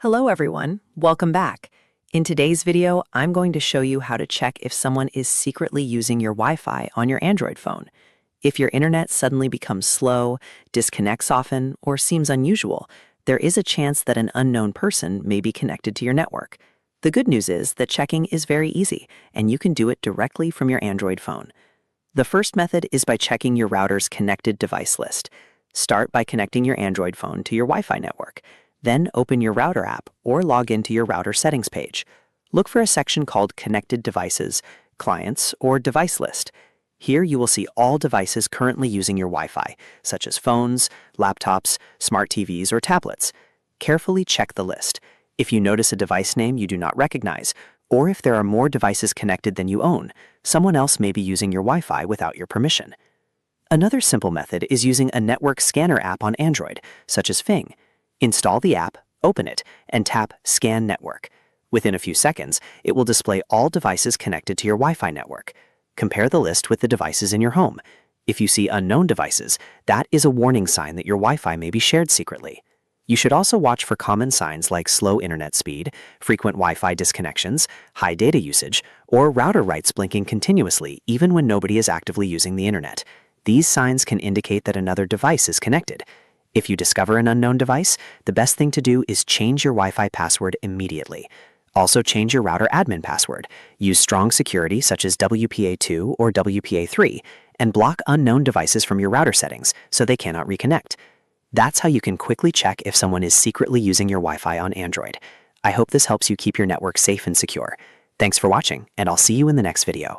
Hello everyone, welcome back. In today's video, I'm going to show you how to check if someone is secretly using your Wi-Fi on your Android phone. If your internet suddenly becomes slow, disconnects often, or seems unusual, there is a chance that an unknown person may be connected to your network. The good news is that checking is very easy, and you can do it directly from your Android phone. The first method is by checking your router's connected device list. Start by connecting your Android phone to your Wi-Fi network. Then open your router app or log into your router settings page. Look for a section called Connected Devices, Clients, or Device List. Here you will see all devices currently using your Wi-Fi, such as phones, laptops, smart TVs, or tablets. Carefully check the list. If you notice a device name you do not recognize, or if there are more devices connected than you own, someone else may be using your Wi-Fi without your permission. Another simple method is using a network scanner app on Android, such as Fing. Install the app, open it, and tap Scan Network. Within a few seconds, it will display all devices connected to your Wi-Fi network. Compare the list with the devices in your home. If you see unknown devices, that is a warning sign that your Wi-Fi may be shared secretly. You should also watch for common signs like slow internet speed, frequent Wi-Fi disconnections, high data usage, or router writes blinking continuously even when nobody is actively using the internet. These signs can indicate that another device is connected. If you discover an unknown device, the best thing to do is change your Wi-Fi password immediately. Also change your router admin password, use strong security such as WPA2 or WPA3, and block unknown devices from your router settings so they cannot reconnect. That's how you can quickly check if someone is secretly using your Wi-Fi on Android. I hope this helps you keep your network safe and secure. Thanks for watching, and I'll see you in the next video.